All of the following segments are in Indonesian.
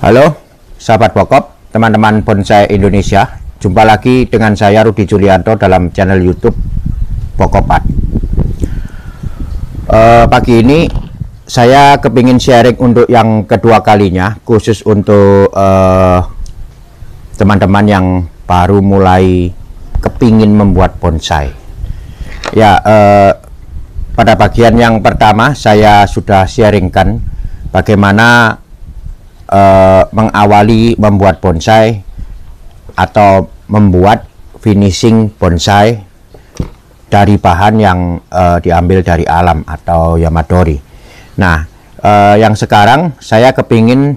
Halo sahabat pokok, teman-teman bonsai Indonesia. Jumpa lagi dengan saya Rudi Julianto dalam channel YouTube Pokopat. Pagi ini saya kepingin sharing untuk yang kedua kalinya, khusus untuk teman-teman yang baru mulai kepingin membuat bonsai. Ya, pada bagian yang pertama saya sudah sharingkan bagaimana mengawali membuat bonsai atau membuat finishing bonsai dari bahan yang diambil dari alam atau yamadori. Nah, yang sekarang saya kepingin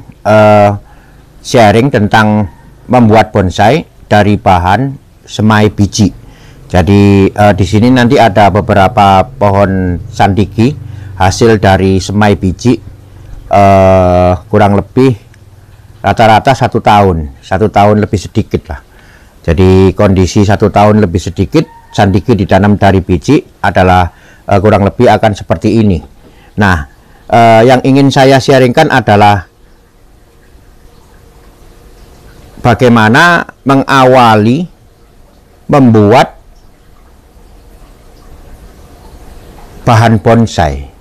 sharing tentang membuat bonsai dari bahan semai biji. Jadi di sini nanti ada beberapa pohon sandiki hasil dari semai biji, kurang lebih rata-rata 1 tahun lebih sedikit lah. Jadi kondisi 1 tahun lebih sedikit sandiki ditanam dari biji adalah kurang lebih akan seperti ini. Nah, yang ingin saya sharingkan adalah bagaimana mengawali membuat bahan bonsai.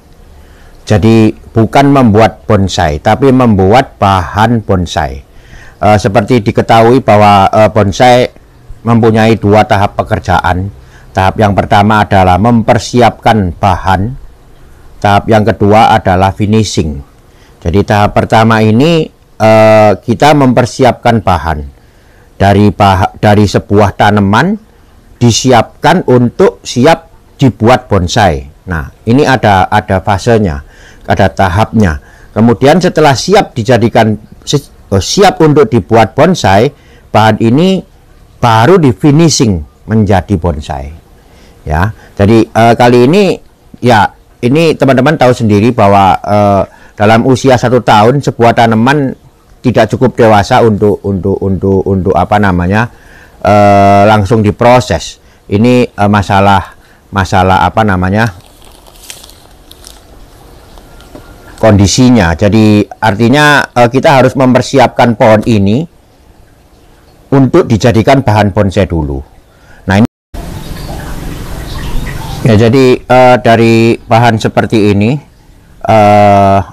Jadi bukan membuat bonsai, tapi membuat bahan bonsai. Seperti diketahui bahwa bonsai mempunyai 2 tahap pekerjaan. Tahap yang pertama adalah mempersiapkan bahan. Tahap yang kedua adalah finishing. Jadi tahap pertama ini kita mempersiapkan bahan dari sebuah tanaman, disiapkan untuk siap dibuat bonsai. Nah, ini ada fasenya, ada tahapnya. Kemudian setelah siap dijadikan siap untuk dibuat bonsai, bahan ini baru di finishing menjadi bonsai. Ya, jadi kali ini ya ini teman-teman tahu sendiri bahwa dalam usia 1 tahun sebuah tanaman tidak cukup dewasa untuk apa namanya langsung diproses. Ini masalah apa namanya kondisinya. Jadi artinya kita harus mempersiapkan pohon ini untuk dijadikan bahan bonsai dulu. Nah ini ya, jadi dari bahan seperti ini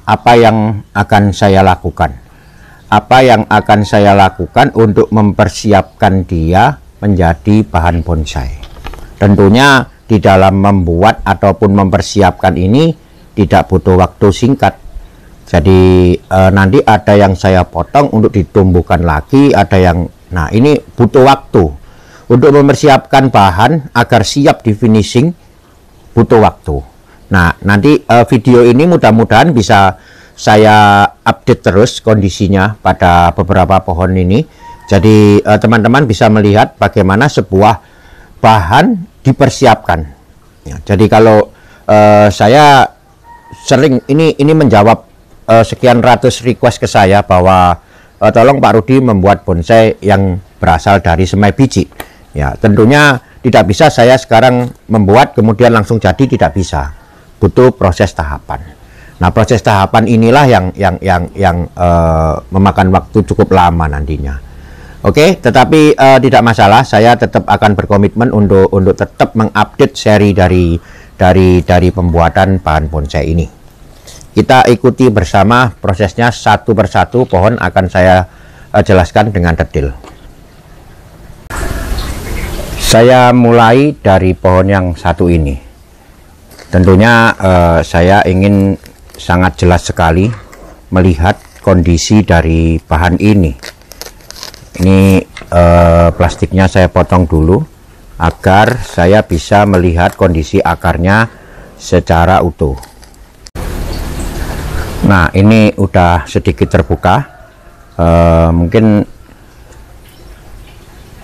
apa yang akan saya lakukan? Apa yang akan saya lakukan untuk mempersiapkan dia menjadi bahan bonsai? Tentunya di dalam membuat ataupun mempersiapkan ini tidak butuh waktu singkat. Jadi nanti ada yang saya potong untuk ditumbuhkan lagi, ada yang, nah ini butuh waktu untuk mempersiapkan bahan agar siap di finishing, butuh waktu. Nah nanti video ini mudah-mudahan bisa saya update terus kondisinya pada beberapa pohon ini. Jadi teman-teman bisa melihat bagaimana sebuah bahan dipersiapkan. Ya, jadi kalau saya sering ini menjawab sekian ratus request ke saya bahwa tolong Pak Rudi membuat bonsai yang berasal dari semai biji. Ya, tentunya tidak bisa saya sekarang membuat kemudian langsung jadi, tidak bisa. Butuh proses tahapan. Nah, proses tahapan inilah yang memakan waktu cukup lama nantinya. Oke, tetapi tidak masalah, saya tetap akan berkomitmen untuk tetap mengupdate seri dari pembuatan bahan bonsai ini. Kita ikuti bersama prosesnya satu persatu, pohon akan saya jelaskan dengan detail. Saya mulai dari pohon yang satu ini. Tentunya saya ingin sangat jelas sekali melihat kondisi dari bahan ini. Ini plastiknya saya potong dulu agar saya bisa melihat kondisi akarnya secara utuh. Nah ini udah sedikit terbuka, mungkin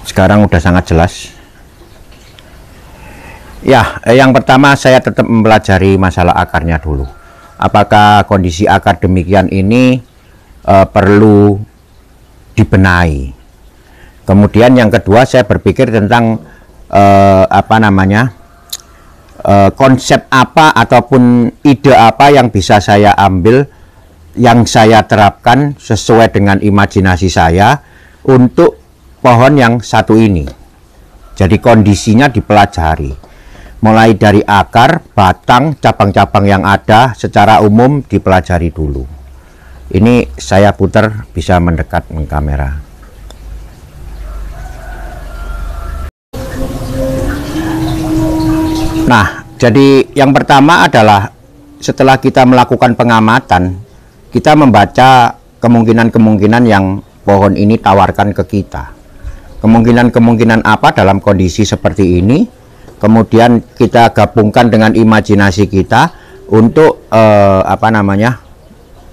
sekarang udah sangat jelas. Ya, yang pertama saya tetap mempelajari masalah akarnya dulu. Apakah kondisi akar demikian ini perlu dibenahi? Kemudian yang kedua saya berpikir tentang apa namanya konsep apa ataupun ide apa yang bisa saya ambil yang saya terapkan sesuai dengan imajinasi saya untuk pohon yang satu ini. Jadi kondisinya dipelajari, mulai dari akar, batang, cabang-cabang yang ada secara umum dipelajari dulu. Ini saya putar, bisa mendekat ke kamera. Nah, jadi yang pertama adalah setelah kita melakukan pengamatan, kita membaca kemungkinan-kemungkinan yang pohon ini tawarkan ke kita. Kemungkinan-kemungkinan apa dalam kondisi seperti ini, kemudian kita gabungkan dengan imajinasi kita untuk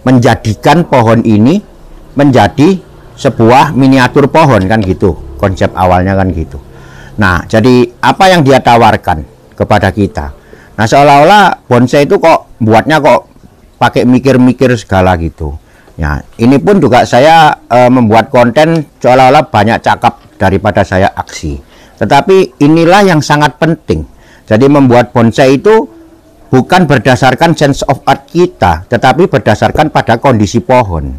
menjadikan pohon ini menjadi sebuah miniatur pohon, kan gitu konsep awalnya, kan gitu. Nah, jadi apa yang dia tawarkan kepada kita? Nah, seolah-olah bonsai itu kok buatnya kok pakai mikir-mikir segala gitu. Ya, ini pun juga saya membuat konten seolah-olah banyak cakap daripada saya aksi. Tetapi inilah yang sangat penting. Jadi membuat bonsai itu bukan berdasarkan sense of art kita, tetapi berdasarkan pada kondisi pohon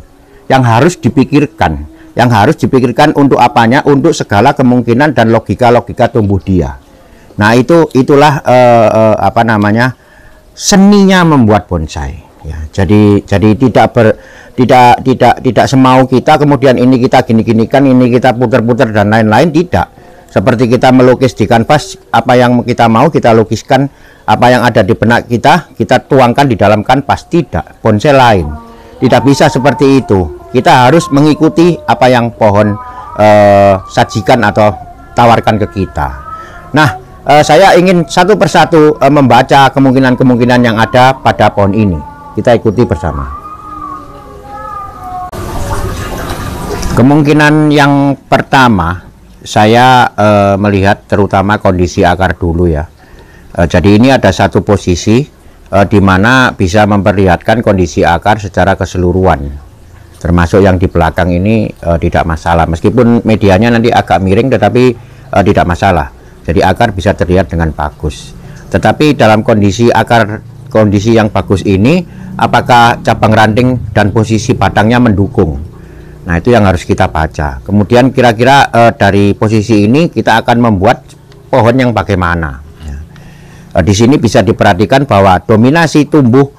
yang harus dipikirkan. Yang harus dipikirkan untuk apanya? Untuk segala kemungkinan dan logika-logika tumbuh dia. Nah, itulah seninya membuat bonsai. Ya, jadi tidak semau kita, kemudian ini kita gini-ginikan, ini kita putar-putar dan lain-lain, tidak. Seperti kita melukis di kanvas, apa yang kita mau kita lukiskan, apa yang ada di benak kita tuangkan di dalam kanvas. Tidak, bonsai lain. Tidak bisa seperti itu. Kita harus mengikuti apa yang pohon sajikan atau tawarkan ke kita. Nah, saya ingin satu persatu membaca kemungkinan-kemungkinan yang ada pada pohon ini. Kita ikuti bersama. Kemungkinan yang pertama, saya melihat terutama kondisi akar dulu ya. Jadi ini ada satu posisi di mana bisa memperlihatkan kondisi akar secara keseluruhan. Termasuk yang di belakang ini tidak masalah. Meskipun medianya nanti agak miring, tetapi tidak masalah. Jadi akar bisa terlihat dengan bagus. Tetapi dalam kondisi akar, kondisi yang bagus ini, apakah cabang ranting dan posisi batangnya mendukung? Nah, itu yang harus kita baca. Kemudian kira-kira dari posisi ini kita akan membuat pohon yang bagaimana. Ya. Di sini bisa diperhatikan bahwa dominasi tumbuh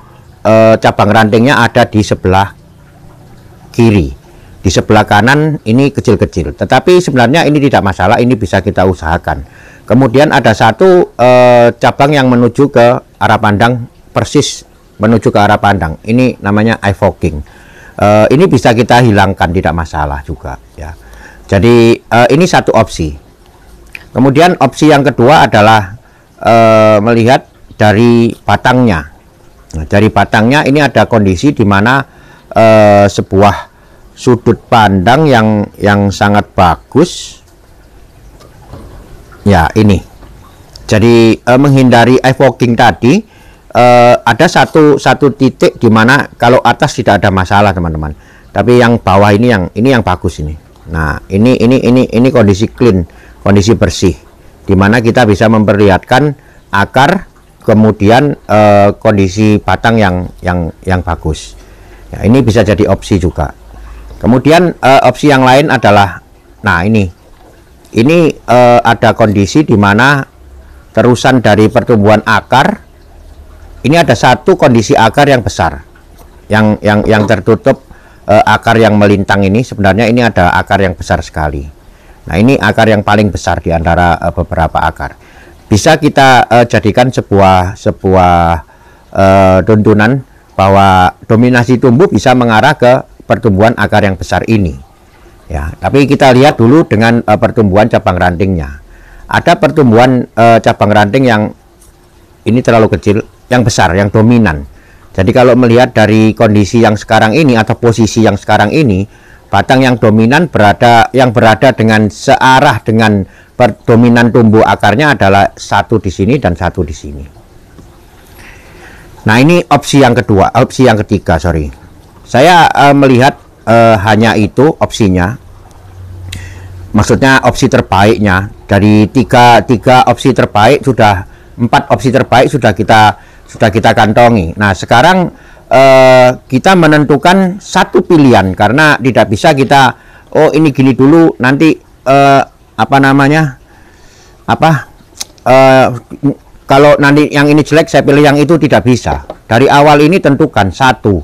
cabang rantingnya ada di sebelah kiri. Di sebelah kanan ini kecil-kecil. Tetapi sebenarnya ini tidak masalah, ini bisa kita usahakan. Kemudian ada satu cabang yang menuju ke arah pandang, persis menuju ke arah pandang. Ini namanya eye forking. Ini bisa kita hilangkan, tidak masalah juga ya. Jadi ini satu opsi. Kemudian opsi yang kedua adalah melihat dari batangnya. Nah, dari batangnya ini ada kondisi di mana sebuah sudut pandang yang sangat bagus. Ya, ini. Jadi menghindari eye forking tadi, ada satu titik di mana kalau atas tidak ada masalah, teman-teman. Tapi yang bawah ini yang bagus ini. Nah, ini kondisi clean, kondisi bersih, di mana kita bisa memperlihatkan akar, kemudian kondisi batang yang bagus. Ya, ini bisa jadi opsi juga. Kemudian opsi yang lain adalah, nah ini ada kondisi di mana terusan dari pertumbuhan akar. Ini ada satu kondisi akar yang besar, yang tertutup, akar yang melintang ini. Sebenarnya ini ada akar yang besar sekali. Nah, ini akar yang paling besar di antara beberapa akar. Bisa kita jadikan sebuah tuntunan bahwa dominasi tumbuh bisa mengarah ke pertumbuhan akar yang besar ini. Ya, tapi kita lihat dulu dengan pertumbuhan cabang rantingnya. Ada pertumbuhan cabang ranting yang ini terlalu kecil, yang besar, yang dominan. Jadi kalau melihat dari kondisi yang sekarang ini atau posisi yang sekarang ini, batang yang dominan berada dengan searah dengan dominan tumbuh akarnya adalah satu di sini dan satu di sini. Nah, ini opsi yang kedua, opsi yang ketiga, sorry. Saya melihat hanya itu opsinya. Maksudnya opsi terbaiknya. Dari tiga opsi terbaik, 4 opsi terbaik sudah kita kantongi. Nah, sekarang kita menentukan satu pilihan, karena tidak bisa kita oh ini gini dulu nanti apa namanya kalau nanti yang ini jelek saya pilih yang itu, tidak bisa. Dari awal ini tentukan satu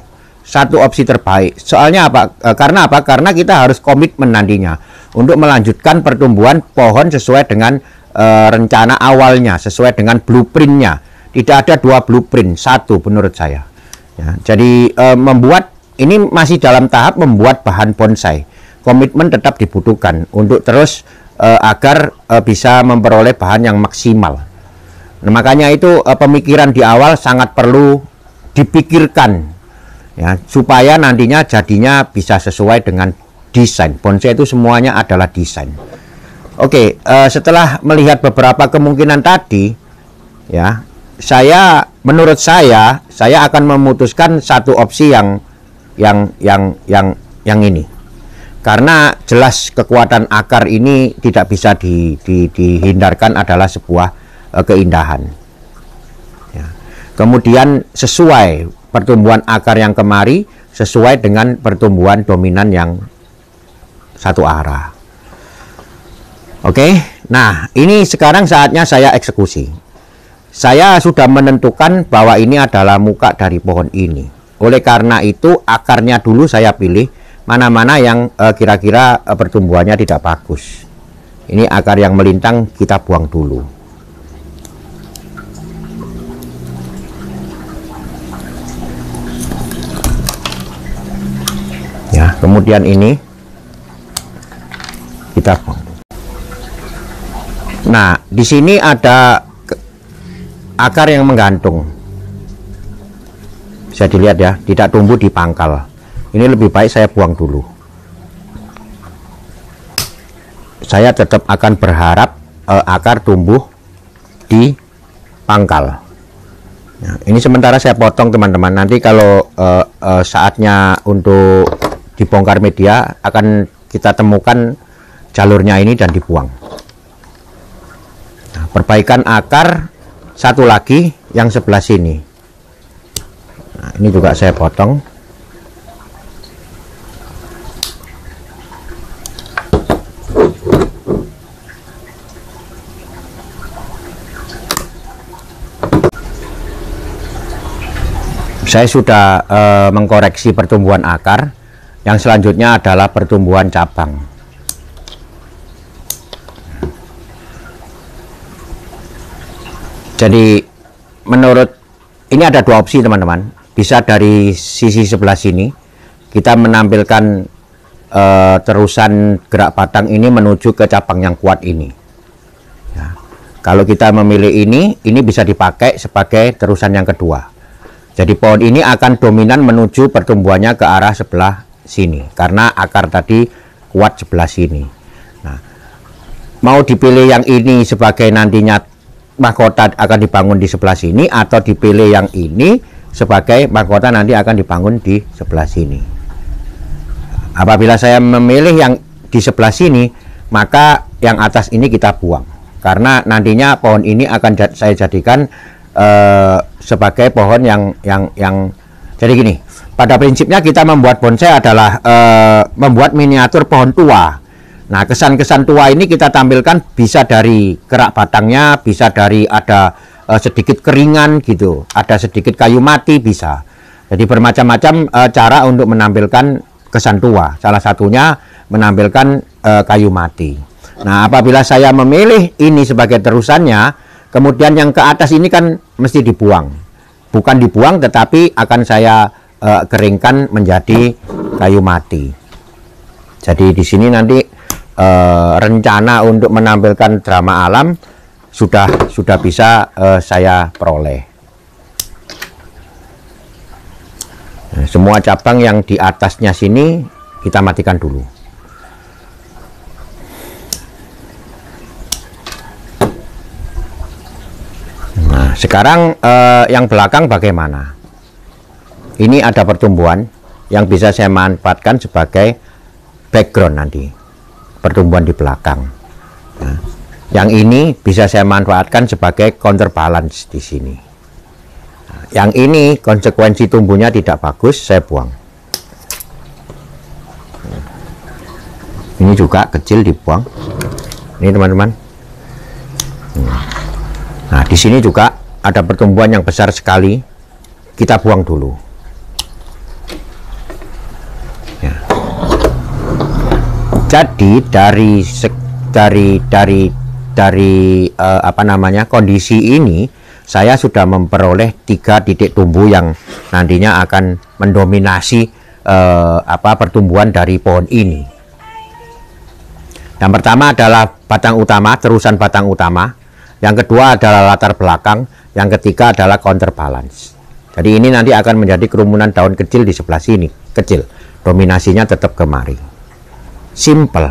opsi terbaik. Soalnya apa? Karena apa? Karena kita harus komitmen nantinya untuk melanjutkan pertumbuhan pohon sesuai dengan rencana awalnya, sesuai dengan blueprintnya. Tidak ada dua blueprint, satu menurut saya. Ya, jadi membuat ini masih dalam tahap membuat bahan bonsai. Komitmen tetap dibutuhkan untuk terus agar bisa memperoleh bahan yang maksimal. Nah, makanya itu pemikiran di awal sangat perlu dipikirkan, ya, supaya nantinya jadinya bisa sesuai dengan desain. Bonsai itu semuanya adalah desain. Oke, setelah melihat beberapa kemungkinan tadi, ya, menurut saya akan memutuskan satu opsi yang ini, karena jelas kekuatan akar ini tidak bisa dihindarkan, adalah sebuah keindahan. Ya. Kemudian sesuai pertumbuhan akar yang kemari sesuai dengan pertumbuhan dominan yang satu arah. Oke, nah ini sekarang saatnya saya eksekusi. Saya sudah menentukan bahwa ini adalah muka dari pohon ini. Oleh karena itu akarnya dulu saya pilih, mana-mana yang kira-kira pertumbuhannya tidak bagus. Ini akar yang melintang kita buang dulu. Ya, kemudian ini kita buang. Nah, di sini ada akar yang menggantung. Bisa dilihat ya, tidak tumbuh di pangkal. Ini lebih baik saya buang dulu. Saya tetap akan berharap akar tumbuh di pangkal. Nah, ini sementara saya potong teman-teman. Nanti kalau saatnya untuk dibongkar media akan kita temukan jalurnya ini dan dibuang. Nah, perbaikan akar satu lagi yang sebelah sini. Nah, ini juga saya potong. Saya sudah mengkoreksi pertumbuhan akar. Yang selanjutnya adalah pertumbuhan cabang. Jadi menurut ini ada dua opsi teman-teman. Bisa dari sisi sebelah sini kita menampilkan terusan gerak batang ini menuju ke cabang yang kuat ini. Ya. Kalau kita memilih ini bisa dipakai sebagai terusan yang kedua. Jadi pohon ini akan dominan menuju pertumbuhannya ke arah sebelah sini karena akar tadi kuat sebelah sini. Nah, mau dipilih yang ini sebagai nantinya mahkota akan dibangun di sebelah sini, atau dipilih yang ini sebagai mahkota nanti akan dibangun di sebelah sini. Apabila saya memilih yang di sebelah sini, maka yang atas ini kita buang karena nantinya pohon ini akan saya jadikan sebagai pohon yang jadi gini, pada prinsipnya kita membuat bonsai adalah membuat miniatur pohon tua. Nah, kesan-kesan tua ini kita tampilkan bisa dari gerak batangnya, bisa dari ada sedikit keringan gitu, ada sedikit kayu mati bisa. Jadi bermacam-macam cara untuk menampilkan kesan tua. Salah satunya menampilkan kayu mati. Nah, apabila saya memilih ini sebagai terusannya, kemudian yang ke atas ini kan mesti dibuang. Bukan dibuang, tetapi akan saya keringkan menjadi kayu mati. Jadi di sini nanti rencana untuk menampilkan drama alam sudah bisa saya peroleh. Nah, semua cabang yang di atasnya sini kita matikan dulu. Nah, sekarang yang belakang bagaimana? Ini ada pertumbuhan yang bisa saya manfaatkan sebagai background nanti, pertumbuhan di belakang. Nah, yang ini bisa saya manfaatkan sebagai counterbalance di sini. Nah, Yang ini konsekuensi tumbuhnya tidak bagus, saya buang. Ini juga kecil dibuang. Ini teman-teman. Nah, di sini juga ada pertumbuhan yang besar sekali. Kita buang dulu. Ya. Jadi dari kondisi ini saya sudah memperoleh 3 titik tumbuh yang nantinya akan mendominasi pertumbuhan dari pohon ini. Yang pertama adalah batang utama, terusan batang utama. Yang kedua adalah latar belakang. Yang ketiga adalah counterbalance. Jadi ini nanti akan menjadi kerumunan daun kecil di sebelah sini, kecil. Dominasinya tetap kemari. Simple.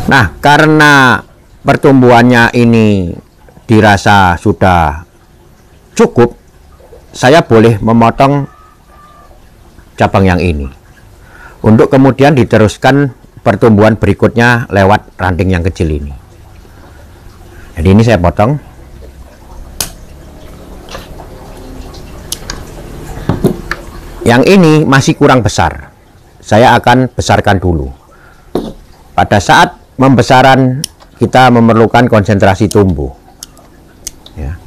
Nah, karena pertumbuhannya ini dirasa sudah cukup, saya boleh memotong cabang yang ini untuk kemudian diteruskan pertumbuhan berikutnya lewat ranting yang kecil ini. Jadi ini saya potong. Yang ini masih kurang besar, saya akan besarkan dulu. Pada saat pembesaran kita memerlukan konsentrasi tumbuh, ya.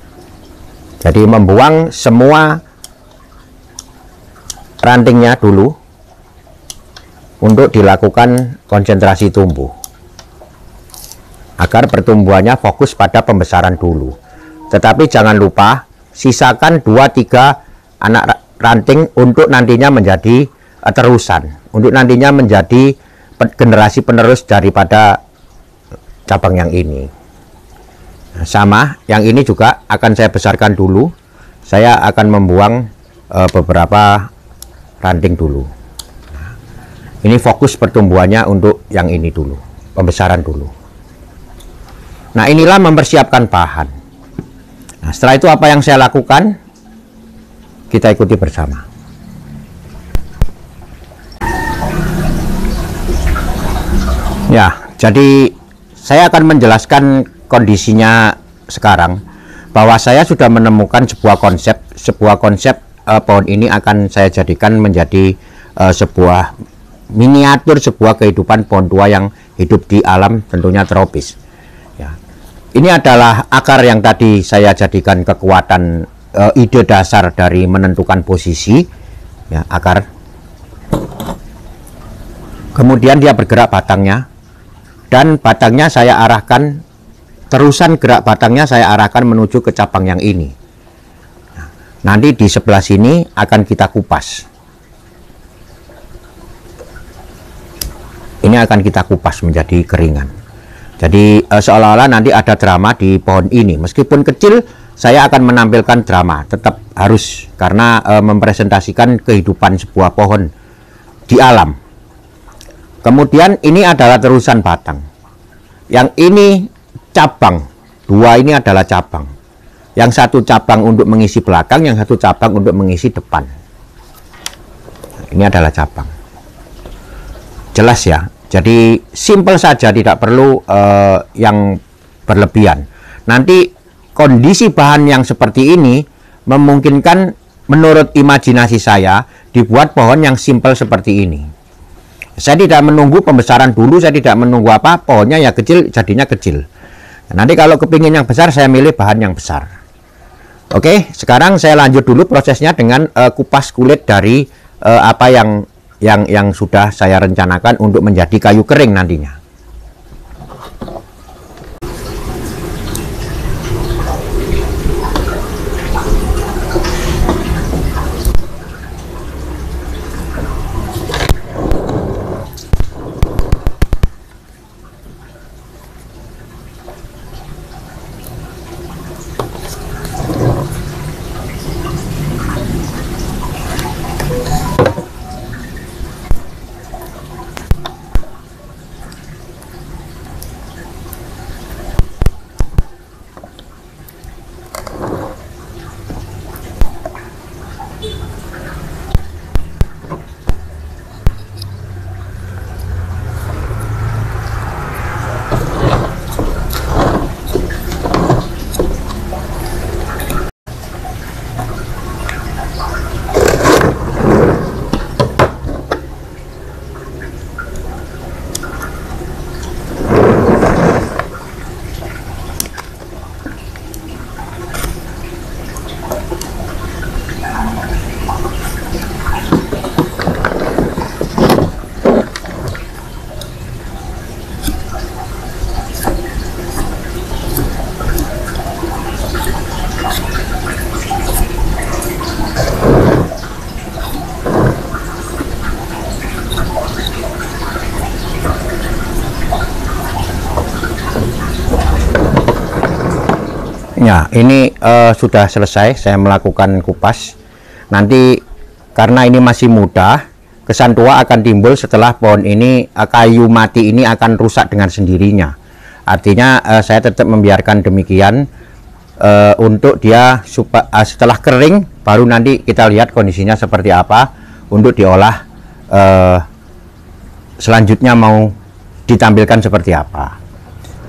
Jadi membuang semua rantingnya dulu untuk dilakukan konsentrasi tumbuh agar pertumbuhannya fokus pada pembesaran dulu. Tetapi jangan lupa sisakan 2-3 anak ranting untuk nantinya menjadi terusan, untuk nantinya menjadi generasi penerus daripada cabang yang ini. Nah, sama, yang ini juga akan saya besarkan dulu. Saya akan membuang beberapa ranting dulu. Nah, ini fokus pertumbuhannya untuk yang ini dulu, pembesaran dulu. Nah, inilah mempersiapkan bahan. Nah, setelah itu apa yang saya lakukan? Kita ikuti bersama. Ya, jadi saya akan menjelaskan kondisinya sekarang, bahwa saya sudah menemukan sebuah konsep pohon ini akan saya jadikan menjadi sebuah miniatur, sebuah kehidupan pohon tua yang hidup di alam tentunya tropis. Ya. Ini adalah akar yang tadi saya jadikan kekuatan ide dasar dari menentukan posisi, ya, akar. Kemudian dia bergerak batangnya, dan batangnya saya arahkan, terusan gerak batangnya saya arahkan menuju ke cabang yang ini. Nah, nanti di sebelah sini akan kita kupas. Ini akan kita kupas menjadi keringan. Jadi seolah-olah nanti ada drama di pohon ini. Meskipun kecil, saya akan menampilkan drama, tetap harus, karena mempresentasikan kehidupan sebuah pohon di alam. Kemudian ini adalah terusan batang. Yang ini cabang, 2 ini adalah cabang. Yang satu cabang untuk mengisi belakang, yang satu cabang untuk mengisi depan. Ini adalah cabang. Jelas ya. Jadi simple saja, tidak perlu yang berlebihan. Nanti kondisi bahan yang seperti ini memungkinkan menurut imajinasi saya dibuat pohon yang simple seperti ini. Saya tidak menunggu pembesaran dulu, saya tidak menunggu apa, pohonnya ya kecil, jadinya kecil. Nanti kalau kepingin yang besar, saya milih bahan yang besar. Oke, sekarang saya lanjut dulu prosesnya dengan kupas kulit dari apa yang sudah saya rencanakan untuk menjadi kayu kering nantinya. Ya, ini sudah selesai saya melakukan kupas. Nanti karena ini masih muda, kesan tua akan timbul setelah pohon ini, kayu mati ini akan rusak dengan sendirinya. Artinya saya tetap membiarkan demikian untuk dia setelah kering baru nanti kita lihat kondisinya seperti apa untuk diolah, selanjutnya mau ditampilkan seperti apa.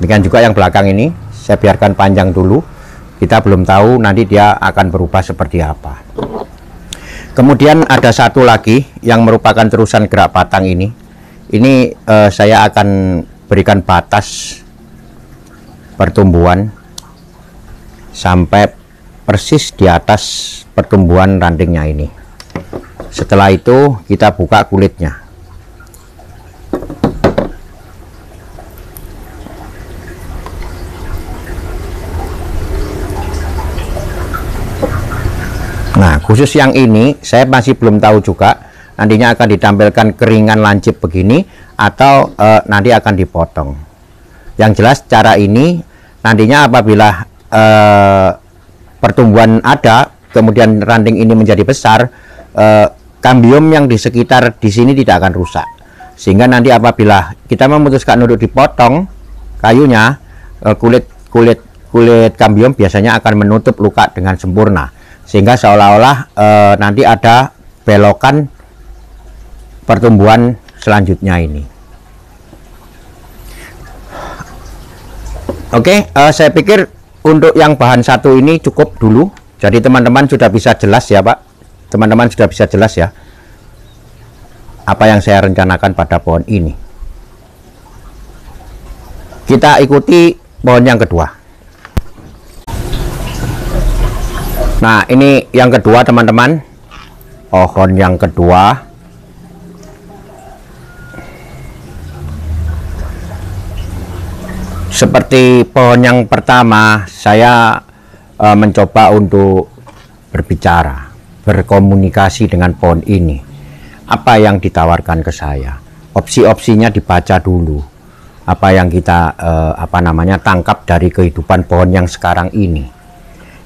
Demikian juga yang belakang ini saya biarkan panjang dulu, kita belum tahu nanti dia akan berubah seperti apa. Kemudian ada satu lagi yang merupakan terusan gerak batang ini saya akan berikan batas pertumbuhan sampai persis di atas pertumbuhan rantingnya ini. Setelah itu kita buka kulitnya. Nah, khusus yang ini saya masih belum tahu juga nantinya akan ditampilkan keringan lancip begini atau nanti akan dipotong. Yang jelas cara ini nantinya apabila pertumbuhan ada, kemudian ranting ini menjadi besar, kambium yang di sekitar di sini tidak akan rusak. Sehingga nanti apabila kita memutuskan untuk dipotong kayunya, kulit kambium biasanya akan menutup luka dengan sempurna. Sehingga seolah-olah nanti ada belokan pertumbuhan selanjutnya ini. Oke, saya pikir untuk yang bahan satu ini cukup dulu. Jadi teman-teman sudah bisa jelas ya Pak. Teman-teman sudah bisa jelas ya apa yang saya rencanakan pada pohon ini. Kita ikuti pohon yang kedua. Nah, ini yang kedua teman-teman, pohon yang kedua. Seperti pohon yang pertama, saya mencoba untuk berbicara, berkomunikasi dengan pohon ini. Apa yang ditawarkan ke saya, opsi-opsinya dibaca dulu. Apa yang kita tangkap dari kehidupan pohon yang sekarang ini.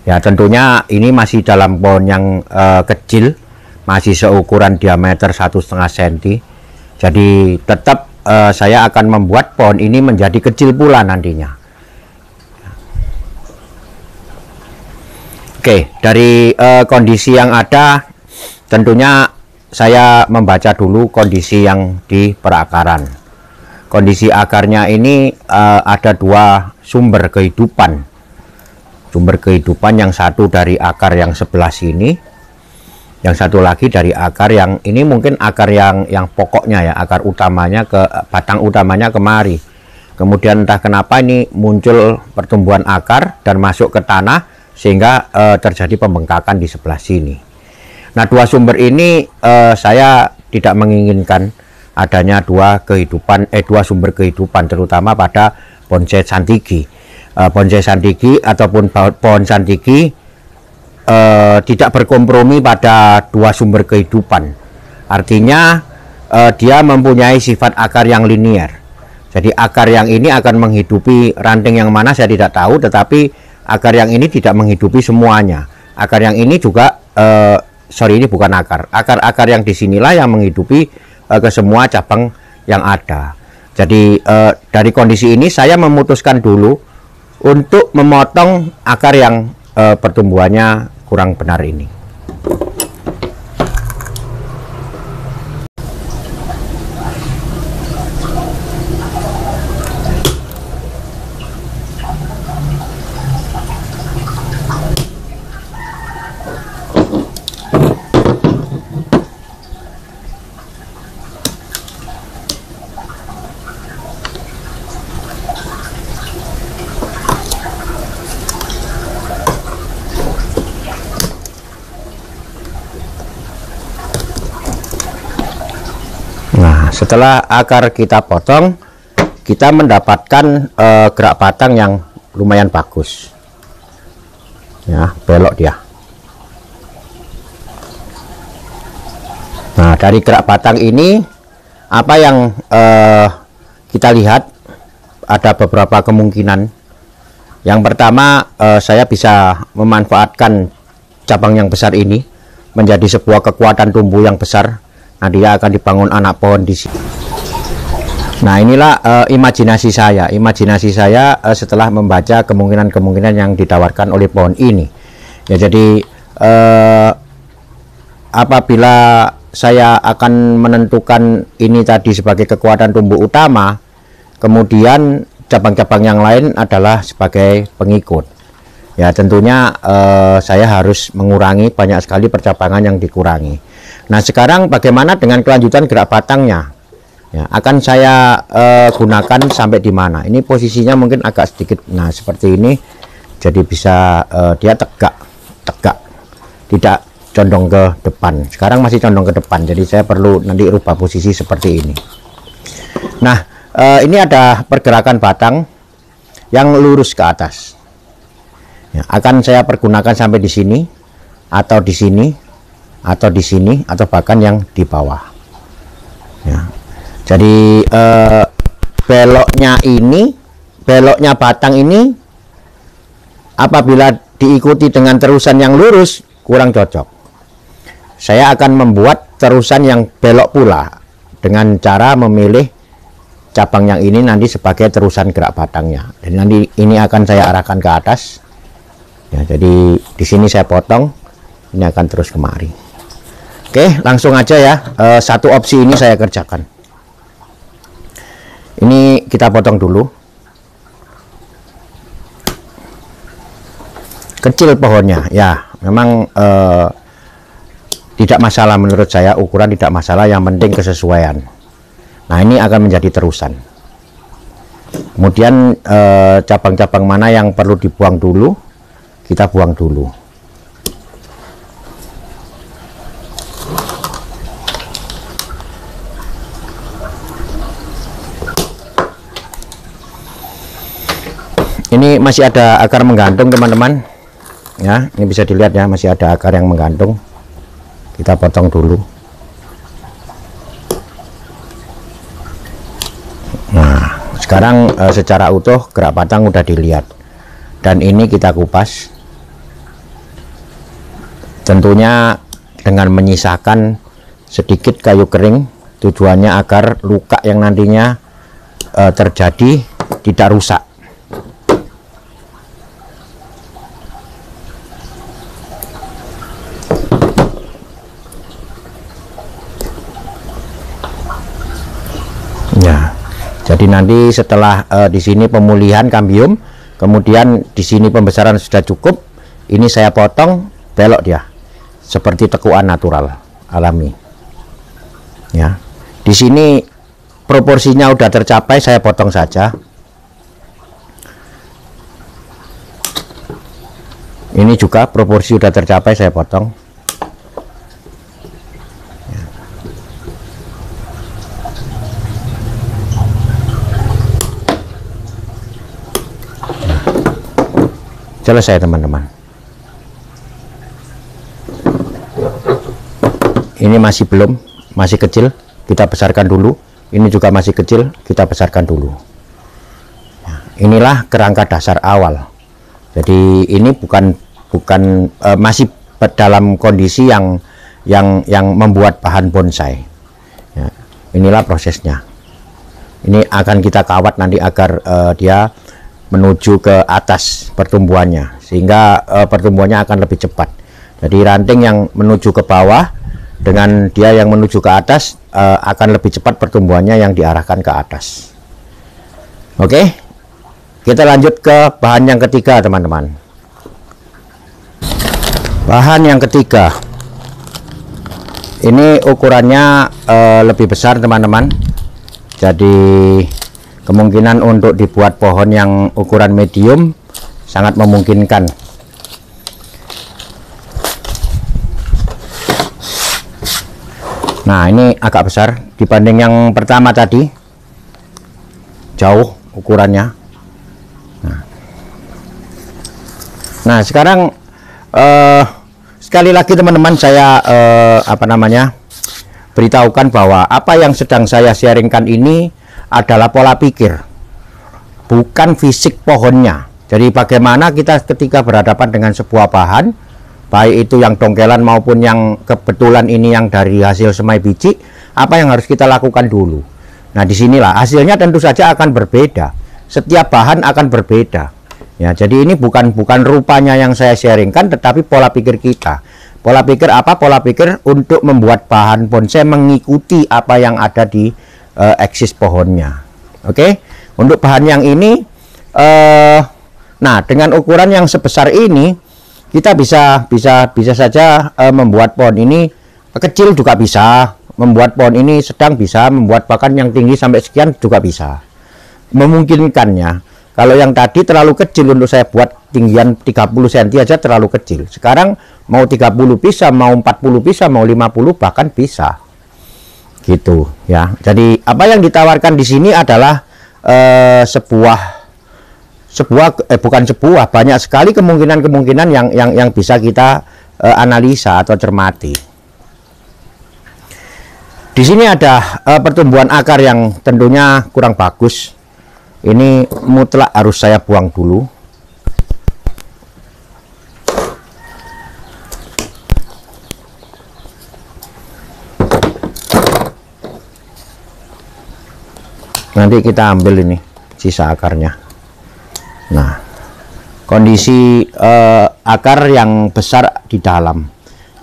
Ya, tentunya ini masih dalam pohon yang kecil, masih seukuran diameter 1,5 cm. Jadi tetap saya akan membuat pohon ini menjadi kecil pula nantinya. Oke, dari kondisi yang ada, tentunya saya membaca dulu kondisi yang di perakaran. Kondisi akarnya ini ada dua sumber kehidupan. Sumber kehidupan yang satu dari akar yang sebelah sini, yang satu lagi dari akar yang ini mungkin akar yang pokoknya ya, akar utamanya ke batang utamanya kemari. Kemudian entah kenapa ini muncul pertumbuhan akar dan masuk ke tanah sehingga terjadi pembengkakan di sebelah sini. Nah, dua sumber ini saya tidak menginginkan adanya dua sumber kehidupan, terutama pada bonsai santigi. Bonsai santigi ataupun pohon santigi tidak berkompromi pada dua sumber kehidupan. Artinya dia mempunyai sifat akar yang linier. Jadi akar yang ini akan menghidupi ranting yang mana saya tidak tahu, tetapi akar yang ini tidak menghidupi semuanya. Akar yang ini juga ini bukan akar. Akar-akar yang disinilah yang menghidupi ke semua cabang yang ada. Jadi dari kondisi ini saya memutuskan dulu untuk memotong akar yang pertumbuhannya kurang benar ini. Setelah akar kita potong, kita mendapatkan gerak batang yang lumayan bagus. Ya, belok dia. Nah, dari gerak batang ini apa yang kita lihat, ada beberapa kemungkinan Yang pertama, saya bisa memanfaatkan cabang yang besar ini menjadi sebuah kekuatan tumbuh yang besar. Nah, dia akan dibangun anak pohon di sini. Nah, inilah imajinasi saya. Imajinasi saya setelah membaca kemungkinan-kemungkinan yang ditawarkan oleh pohon ini. Ya, jadi apabila saya akan menentukan ini tadi sebagai kekuatan tumbuh utama, kemudian cabang-cabang yang lain adalah sebagai pengikut. Ya, tentunya saya harus mengurangi banyak sekali percabangan yang dikurangi. Nah, sekarang bagaimana dengan kelanjutan gerak batangnya? Ya, akan saya gunakan sampai di mana? Ini posisinya mungkin agak sedikit, nah seperti ini, jadi bisa dia tegak, tidak condong ke depan. Sekarang masih condong ke depan, jadi saya perlu nanti rubah posisi seperti ini. Nah, ini ada pergerakan batang yang lurus ke atas. Ya, akan saya pergunakan sampai di sini, atau di sini, atau di sini, atau bahkan yang di bawah. Ya. Jadi beloknya batang ini apabila diikuti dengan terusan yang lurus kurang cocok. Saya akan membuat terusan yang belok pula dengan cara memilih cabang yang ini nanti sebagai terusan gerak batangnya. Dan nanti ini akan saya arahkan ke atas. Ya, jadi di sini saya potong, ini akan terus kemari. Oke, langsung aja ya. Satu opsi ini saya kerjakan. Ini kita potong dulu. Kecil pohonnya, ya memang tidak masalah menurut saya, ukuran tidak masalah, yang penting kesesuaian. Nah, ini akan menjadi terusan. Kemudian cabang-cabang mana yang perlu dibuang dulu, kita buang dulu. Ini masih ada akar menggantung, teman-teman. Ya, ini bisa dilihat ya, masih ada akar yang menggantung. Kita potong dulu. Nah, sekarang secara utuh gerak batang udah dilihat. Dan ini kita kupas. Tentunya dengan menyisakan sedikit kayu kering, tujuannya agar luka yang nantinya terjadi tidak rusak. Ya, jadi nanti setelah di sini pemulihan kambium, kemudian di sini pembesaran sudah cukup, ini saya potong, belok dia seperti tekuan natural alami. Ya, di sini proporsinya udah tercapai, saya potong saja. Ini juga proporsi udah tercapai, saya potong. Selesai, teman-teman. Ini masih belum, masih kecil, kita besarkan dulu. Ini juga masih kecil, kita besarkan dulu. Inilah kerangka dasar awal. Jadi ini bukan masih dalam kondisi yang membuat bahan bonsai. Ya, inilah prosesnya. Ini akan kita kawat nanti agar dia menuju ke atas pertumbuhannya, sehingga pertumbuhannya akan lebih cepat. Jadi ranting yang menuju ke bawah dengan dia yang menuju ke atas akan lebih cepat pertumbuhannya yang diarahkan ke atas. Oke, kita lanjut ke bahan yang ketiga, teman-teman. Bahan yang ketiga ini ukurannya lebih besar, teman-teman. Jadi kemungkinan untuk dibuat pohon yang ukuran medium sangat memungkinkan. Nah, ini agak besar dibanding yang pertama tadi, jauh ukurannya. Nah, sekarang sekali lagi, teman-teman, saya beritahukan bahwa apa yang sedang saya sharingkan ini adalah pola pikir, bukan fisik pohonnya. Jadi bagaimana kita ketika berhadapan dengan sebuah bahan, baik itu yang dongkelan maupun yang kebetulan ini yang dari hasil semai biji, apa yang harus kita lakukan dulu. Nah, disinilah hasilnya tentu saja akan berbeda. Setiap bahan akan berbeda. Ya, jadi ini bukan rupanya yang saya sharingkan, tetapi pola pikir kita. Pola pikir apa? Pola pikir untuk membuat bahan bonsai mengikuti apa yang ada di eksis pohonnya. Oke, untuk bahan yang ini, nah dengan ukuran yang sebesar ini, kita bisa saja membuat pohon ini kecil juga bisa, membuat pohon ini sedang bisa, membuat bahkan yang tinggi sampai sekian juga bisa. Memungkinkannya. Kalau yang tadi terlalu kecil untuk saya buat tinggian 30 cm aja terlalu kecil. Sekarang mau 30 bisa, mau 40 bisa, mau 50 bahkan bisa. Gitu ya. Jadi apa yang ditawarkan di sini adalah banyak sekali kemungkinan yang bisa kita analisa atau cermati. Di sini ada pertumbuhan akar yang tentunya kurang bagus. Ini mutlak harus saya buang dulu. Nanti kita ambil ini sisa akarnya. Nah, kondisi akar yang besar di dalam,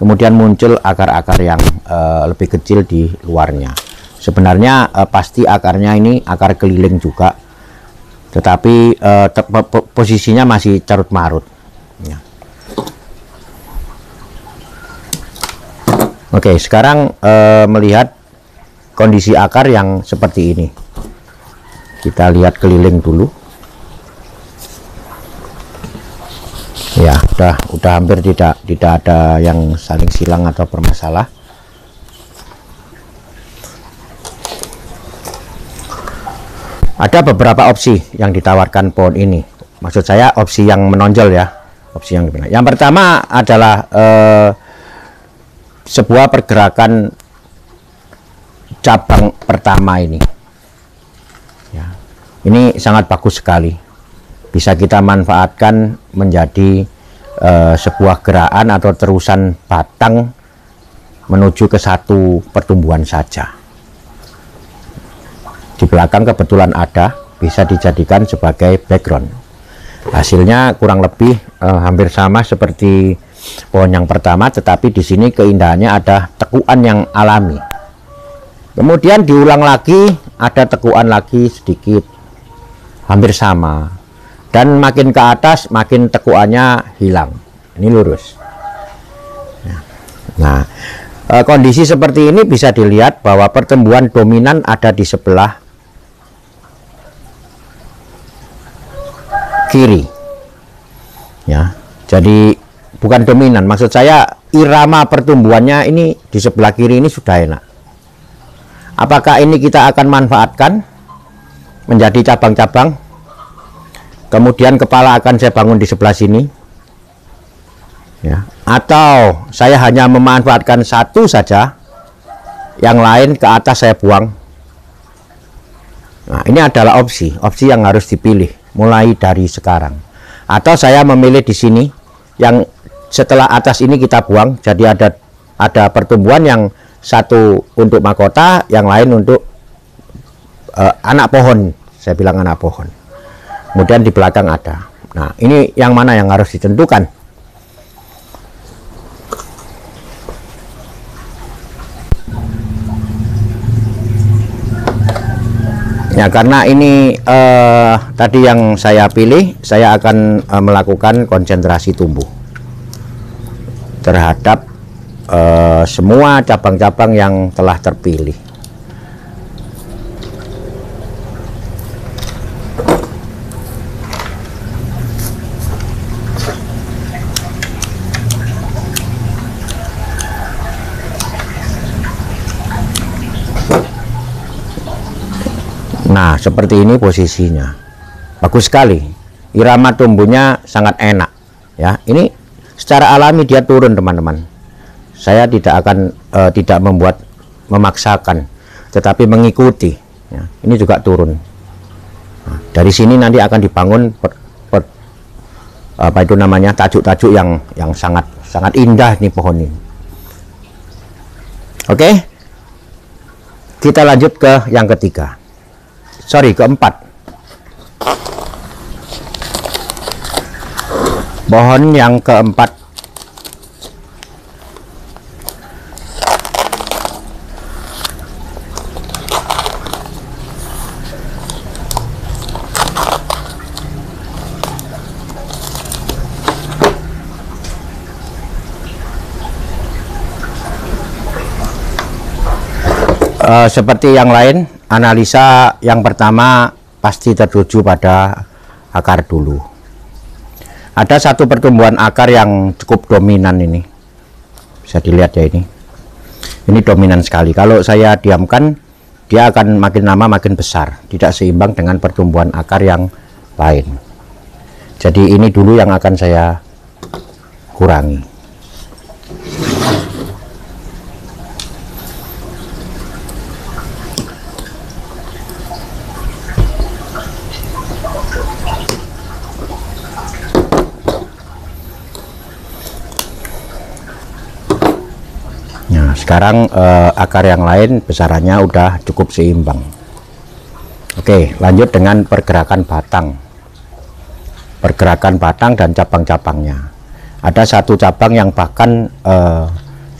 kemudian muncul akar-akar yang lebih kecil di luarnya. Sebenarnya pasti akarnya ini akar keliling juga, tetapi posisinya masih carut marut ya. Oke, sekarang melihat kondisi akar yang seperti ini. Kita lihat keliling dulu. Ya, udah hampir tidak ada yang saling silang atau bermasalah. Ada beberapa opsi yang ditawarkan pohon ini. Maksud saya opsi yang menonjol ya, opsi yang benar. Yang pertama adalah sebuah pergerakan cabang pertama ini. Ya, ini sangat bagus sekali. Bisa kita manfaatkan menjadi sebuah gerakan atau terusan batang menuju ke satu pertumbuhan saja. Di belakang kebetulan ada, bisa dijadikan sebagai background. Hasilnya kurang lebih hampir sama seperti pohon yang pertama, tetapi di sini keindahannya ada tekuan yang alami. Kemudian diulang lagi, ada tekuan lagi sedikit, hampir sama. Dan makin ke atas, makin tekuannya hilang. Ini lurus. Nah, kondisi seperti ini bisa dilihat bahwa pertumbuhan dominan ada di sebelah kiri ya. Jadi bukan dominan, maksud saya irama pertumbuhannya ini di sebelah kiri ini sudah enak. Apakah ini kita akan manfaatkan menjadi cabang-cabang, kemudian kepala akan saya bangun di sebelah sini ya, atau saya hanya memanfaatkan satu saja, yang lain ke atas saya buang. Nah, ini adalah opsi yang harus dipilih mulai dari sekarang. Atau saya memilih di sini yang setelah atas ini kita buang, jadi ada pertumbuhan yang satu untuk mahkota, yang lain untuk anak pohon. Saya bilang anak pohon. Kemudian di belakang ada. Nah, ini yang mana yang harus ditentukan? Ya, karena ini tadi yang saya pilih, saya akan melakukan konsentrasi tumbuh terhadap semua cabang-cabang yang telah terpilih. Nah, seperti ini posisinya. Bagus sekali. Irama tumbuhnya sangat enak. Ya, ini secara alami dia turun, teman-teman. Saya tidak akan tidak memaksakan, tetapi mengikuti. Ya, ini juga turun. Nah, dari sini nanti akan dibangun apa itu namanya, tajuk-tajuk yang sangat sangat indah nih pohon ini. Oke, kita lanjut ke yang ketiga, keempat. Pohon yang keempat seperti yang lain, analisa yang pertama pasti tertuju pada akar dulu. Ada satu pertumbuhan akar yang cukup dominan ini, bisa dilihat ya, ini dominan sekali. Kalau saya diamkan, dia akan makin lama makin besar, tidak seimbang dengan pertumbuhan akar yang lain. Jadi ini dulu yang akan saya kurangi. Sekarang akar yang lain besarannya udah cukup seimbang. Oke, lanjut dengan pergerakan batang dan cabang-cabangnya. Ada satu cabang yang bahkan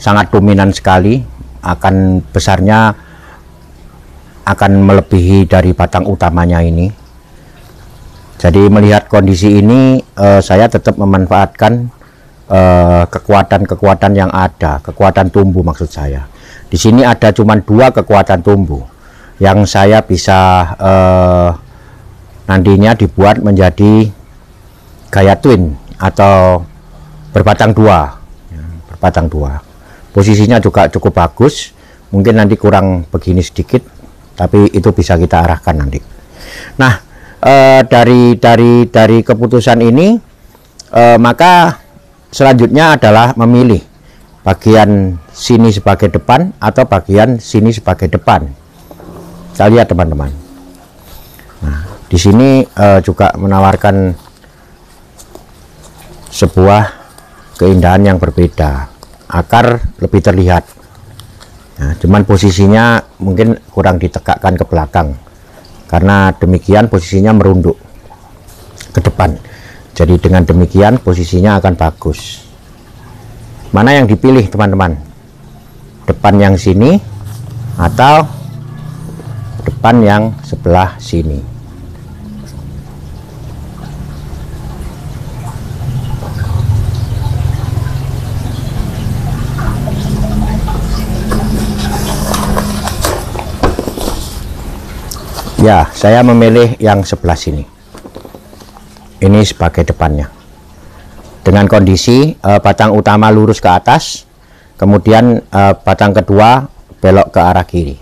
sangat dominan sekali, akan besarnya akan melebihi dari batang utamanya ini. Jadi melihat kondisi ini, saya tetap memanfaatkan kekuatan yang ada, kekuatan tumbuh maksud saya. Di sini ada cuman 2 kekuatan tumbuh yang saya bisa nantinya dibuat menjadi gaya twin atau berbatang dua. Posisinya juga cukup bagus, mungkin nanti kurang begini sedikit, tapi itu bisa kita arahkan nanti. Nah, dari keputusan ini, maka selanjutnya adalah memilih bagian sini sebagai depan atau bagian sini sebagai depan. Kita lihat teman-teman. Nah, di sini juga menawarkan sebuah keindahan yang berbeda. Akar lebih terlihat. Nah, cuman posisinya mungkin kurang ditegakkan ke belakang. Karena demikian posisinya merunduk ke depan. Jadi dengan demikian posisinya akan bagus. Mana yang dipilih teman-teman? Depan yang sini atau depan yang sebelah sini? Ya, saya memilih yang sebelah sini. Ini sebagai depannya, dengan kondisi batang utama lurus ke atas, kemudian batang kedua belok ke arah kiri.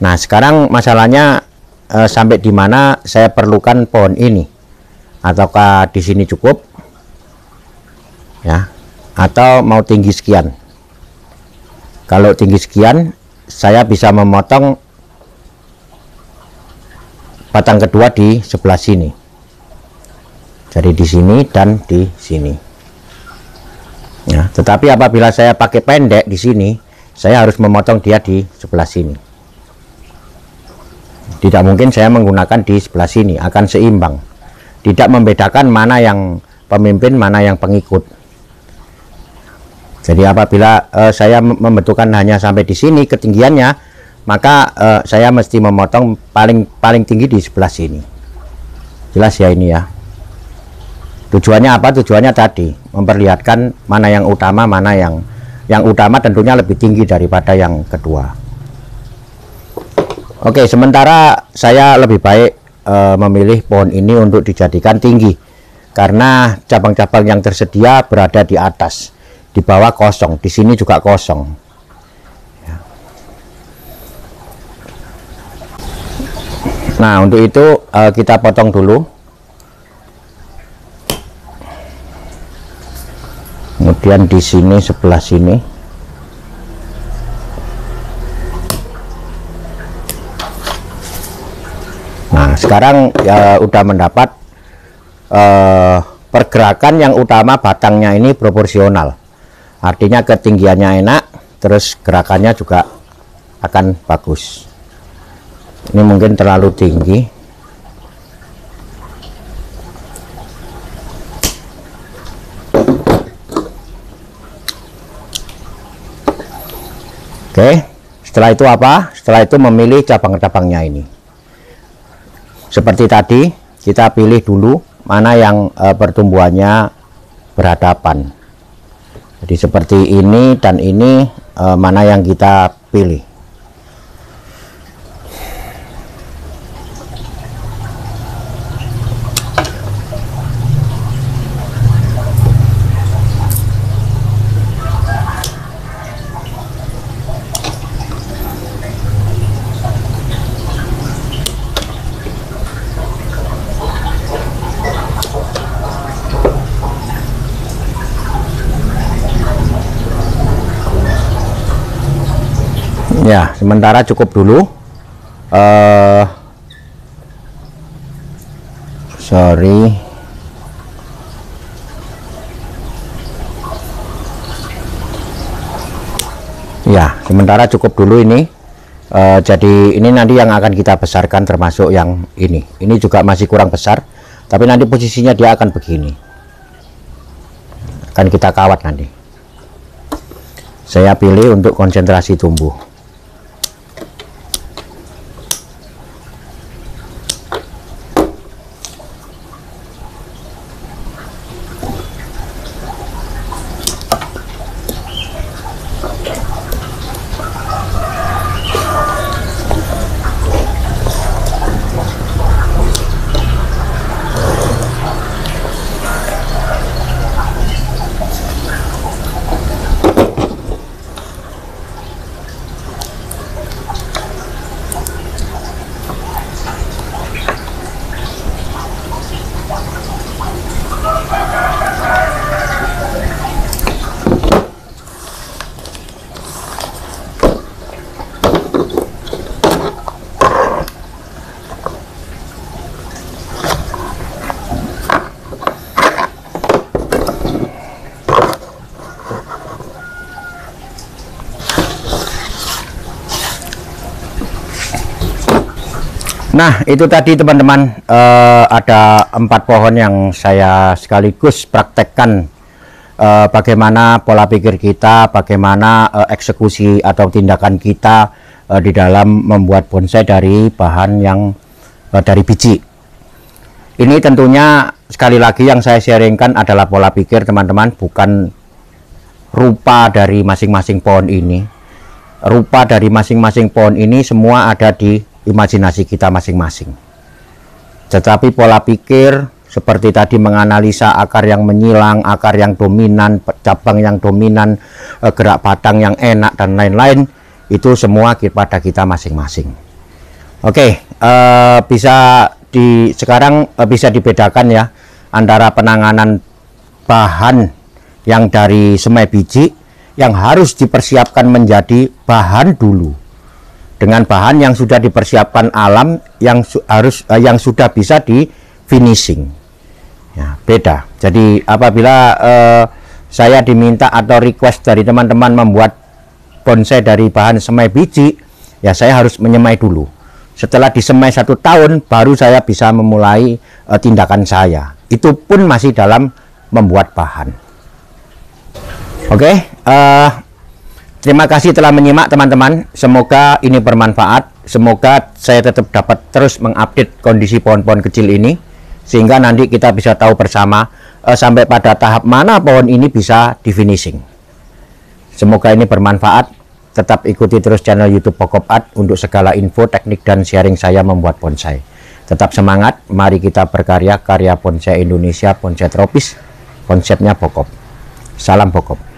Nah, sekarang masalahnya sampai di mana saya perlukan pohon ini, ataukah di sini cukup ya, atau mau tinggi sekian. Kalau tinggi sekian, saya bisa memotong batang kedua di sebelah sini. Jadi di sini dan di sini. Ya, tetapi apabila saya pakai pendek di sini, saya harus memotong dia di sebelah sini. Tidak mungkin saya menggunakan di sebelah sini, akan seimbang. Tidak membedakan mana yang pemimpin, mana yang pengikut. Jadi apabila saya membentukkan hanya sampai di sini ketinggiannya, maka saya mesti memotong paling tinggi di sebelah sini. Jelas ya ini ya. Tujuannya apa? Tujuannya tadi memperlihatkan mana yang utama, mana yang utama tentunya lebih tinggi daripada yang kedua. Oke, sementara saya lebih baik memilih pohon ini untuk dijadikan tinggi karena cabang-cabang yang tersedia berada di atas, di bawah kosong, di sini juga kosong. Nah, untuk itu kita potong dulu. Kemudian di sini sebelah sini. Nah, sekarang ya udah mendapat pergerakan yang utama batangnya ini proporsional, artinya ketinggiannya enak, terus gerakannya juga akan bagus. Ini mungkin terlalu tinggi. Oke, setelah itu apa? Setelah itu memilih cabang-cabangnya ini. Seperti tadi, kita pilih dulu mana yang pertumbuhannya berhadapan. Jadi seperti ini dan ini, mana yang kita pilih. Ya, sementara cukup dulu. Sorry. Ya, sementara cukup dulu ini. Jadi ini nanti yang akan kita besarkan, termasuk yang ini. Ini juga masih kurang besar, tapi nanti posisinya dia akan begini. Akan kita kawat nanti. Saya pilih untuk konsentrasi tumbuh. Nah, itu tadi teman-teman, ada 4 pohon yang saya sekaligus praktekkan bagaimana pola pikir kita, bagaimana eksekusi atau tindakan kita di dalam membuat bonsai dari bahan yang dari biji. Ini tentunya sekali lagi yang saya sharingkan adalah pola pikir teman-teman, bukan rupa dari masing-masing pohon ini. Rupa dari masing-masing pohon ini semua ada di imajinasi kita masing-masing. Tetapi pola pikir seperti tadi, menganalisa akar yang menyilang, akar yang dominan, cabang yang dominan, gerak batang yang enak dan lain-lain, itu semua pada kita masing-masing. Oke, sekarang bisa dibedakan ya antara penanganan bahan yang dari semai biji yang harus dipersiapkan menjadi bahan dulu, dengan bahan yang sudah dipersiapkan alam yang sudah bisa di finishing. Ya, beda. Jadi apabila saya diminta atau request dari teman-teman membuat bonsai dari bahan semai biji, ya saya harus menyemai dulu. Setelah disemai 1 tahun baru saya bisa memulai tindakan saya. Itu pun masih dalam membuat bahan. Oke, terima kasih telah menyimak teman-teman. Semoga ini bermanfaat. Semoga saya tetap dapat terus mengupdate kondisi pohon-pohon kecil ini, sehingga nanti kita bisa tahu bersama sampai pada tahap mana pohon ini bisa di finishing. Semoga ini bermanfaat. Tetap ikuti terus channel YouTube Pokop Art untuk segala info, teknik, dan sharing saya membuat bonsai. Tetap semangat. Mari kita berkarya, karya bonsai Indonesia, bonsai tropis. Konsepnya Pokop. Salam Pokop.